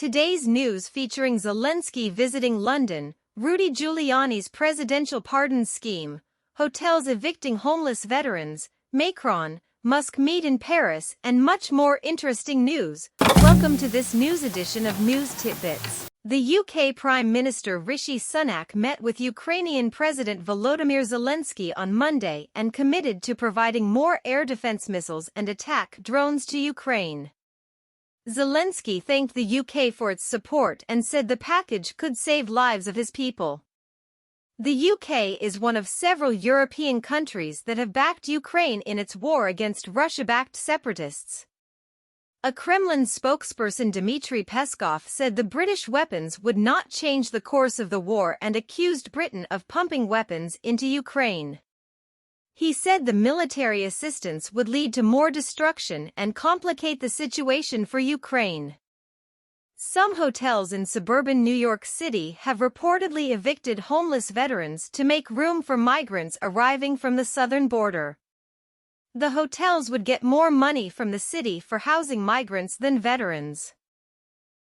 Today's news featuring Zelensky visiting London, Rudy Giuliani's presidential pardon scheme, hotels evicting homeless veterans, Macron, Musk meet in Paris, and much more interesting news. Welcome to this news edition of News Tidbits. The UK Prime Minister Rishi Sunak met with Ukrainian President Volodymyr Zelensky on Monday and committed to providing more air defense missiles and attack drones to Ukraine. Zelensky thanked the UK for its support and said the package could save lives of his people. The UK is one of several European countries that have backed Ukraine in its war against Russia-backed separatists. A Kremlin spokesperson Dmitry Peskov said the British weapons would not change the course of the war and accused Britain of pumping weapons into Ukraine. He said the military assistance would lead to more destruction and complicate the situation for Ukraine. Some hotels in suburban New York City have reportedly evicted homeless veterans to make room for migrants arriving from the southern border. The hotels would get more money from the city for housing migrants than veterans.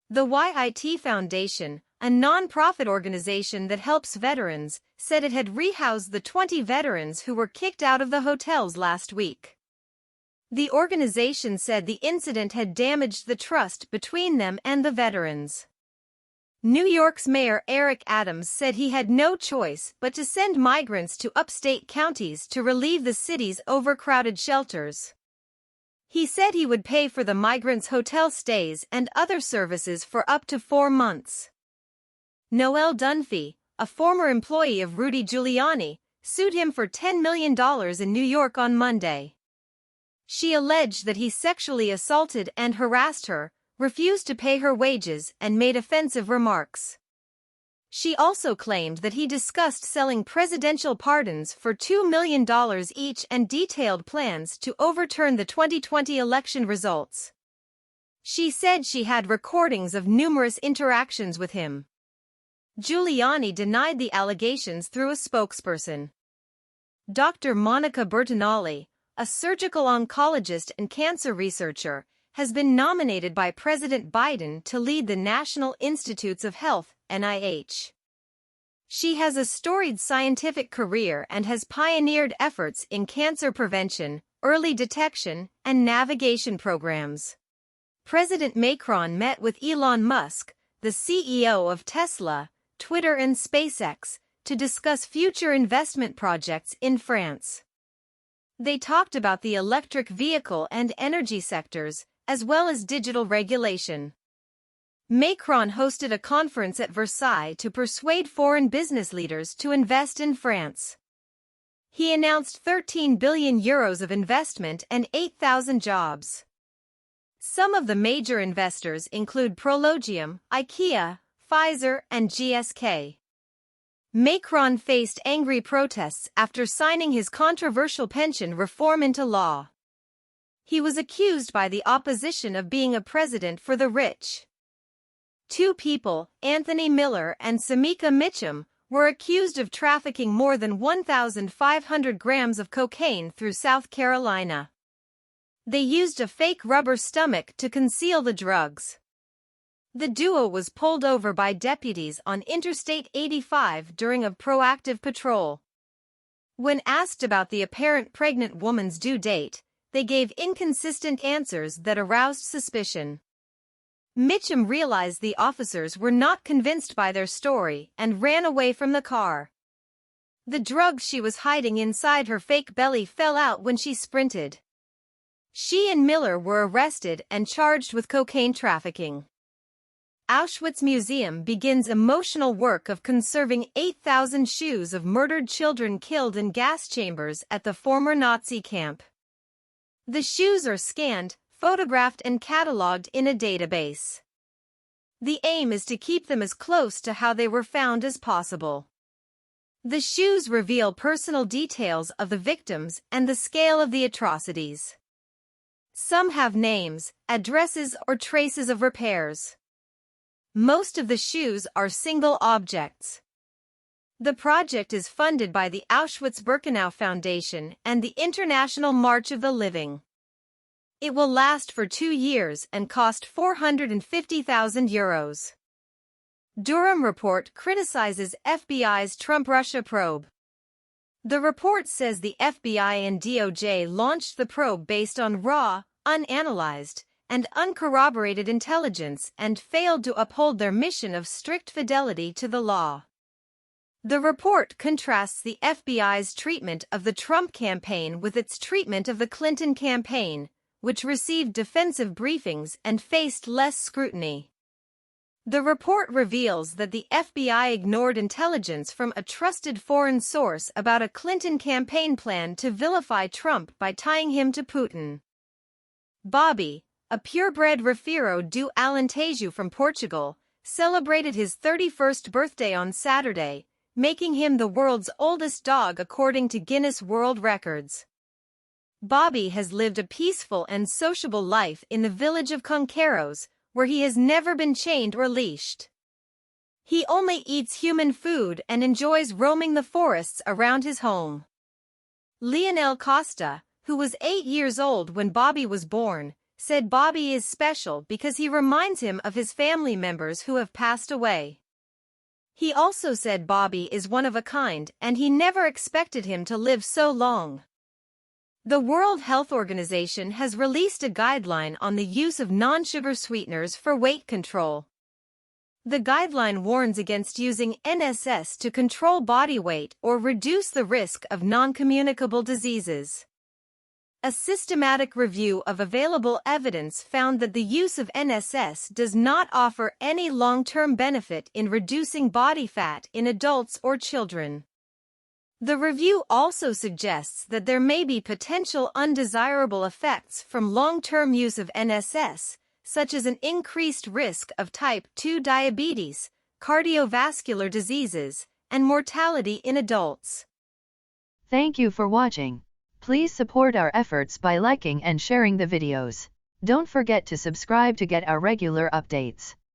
The YIT Foundation, a non-profit organization that helps veterans, said it had rehoused the 20 veterans who were kicked out of the hotels last week. The organization said the incident had damaged the trust between them and the veterans. New York's Mayor Eric Adams said he had no choice but to send migrants to upstate counties to relieve the city's overcrowded shelters. He said he would pay for the migrants' hotel stays and other services for up to 4 months. Noelle Dunphy, a former employee of Rudy Giuliani, sued him for $10 million in New York on Monday. She alleged that he sexually assaulted and harassed her, refused to pay her wages, and made offensive remarks. She also claimed that he discussed selling presidential pardons for $2 million each and detailed plans to overturn the 2020 election results. She said she had recordings of numerous interactions with him. Giuliani denied the allegations through a spokesperson. Dr. Monica Bertagnolli, a surgical oncologist and cancer researcher, has been nominated by President Biden to lead the National Institutes of Health, NIH. She has a storied scientific career and has pioneered efforts in cancer prevention, early detection, and navigation programs. President Macron met with Elon Musk, the CEO of Tesla, Twitter and SpaceX, to discuss future investment projects in France. They talked about the electric vehicle and energy sectors, as well as digital regulation. Macron hosted a conference at Versailles to persuade foreign business leaders to invest in France. He announced €13 billion of investment and 8,000 jobs. Some of the major investors include Prologium, IKEA, Pfizer, and GSK. Macron faced angry protests after signing his controversial pension reform into law. He was accused by the opposition of being a president for the rich. 2 people, Anthony Miller and Samika Mitchum, were accused of trafficking more than 1,500 grams of cocaine through South Carolina. They used a fake rubber stomach to conceal the drugs. The duo was pulled over by deputies on Interstate 85 during a proactive patrol. When asked about the apparent pregnant woman's due date, they gave inconsistent answers that aroused suspicion. Mitchum realized the officers were not convinced by their story and ran away from the car. The drugs she was hiding inside her fake belly fell out when she sprinted. She and Miller were arrested and charged with cocaine trafficking. Auschwitz Museum begins emotional work of conserving 8,000 shoes of murdered children killed in gas chambers at the former Nazi camp. The shoes are scanned, photographed and catalogued in a database. The aim is to keep them as close to how they were found as possible. The shoes reveal personal details of the victims and the scale of the atrocities. Some have names, addresses or traces of repairs. Most of the shoes are single objects. The project is funded by the Auschwitz-Birkenau Foundation and the International March of the Living. It will last for 2 years and cost €450,000. Durham report criticizes FBI's Trump-Russia probe. The report says the FBI and DOJ launched the probe based on raw, unanalyzed, and uncorroborated intelligence and failed to uphold their mission of strict fidelity to the law. The report contrasts the FBI's treatment of the Trump campaign with its treatment of the Clinton campaign, which received defensive briefings and faced less scrutiny. The report reveals that the FBI ignored intelligence from a trusted foreign source about a Clinton campaign plan to vilify Trump by tying him to Putin. Bobby, a purebred Rafeiro do Alentejo from Portugal, celebrated his 31st birthday on Saturday, making him the world's oldest dog according to Guinness World Records. Bobby has lived a peaceful and sociable life in the village of Conqueros, where he has never been chained or leashed. He only eats human food and enjoys roaming the forests around his home. Lionel Costa, who was 8 years old when Bobby was born, said Bobby is special because he reminds him of his family members who have passed away. He also said Bobby is one of a kind and he never expected him to live so long. The World Health Organization has released a guideline on the use of non-sugar sweeteners for weight control. The guideline warns against using NSS to control body weight or reduce the risk of non-communicable diseases. A systematic review of available evidence found that the use of NSS does not offer any long-term benefit in reducing body fat in adults or children. The review also suggests that there may be potential undesirable effects from long-term use of NSS, such as an increased risk of type 2 diabetes, cardiovascular diseases, and mortality in adults. Thank you for watching. Please support our efforts by liking and sharing the videos. Don't forget to subscribe to get our regular updates.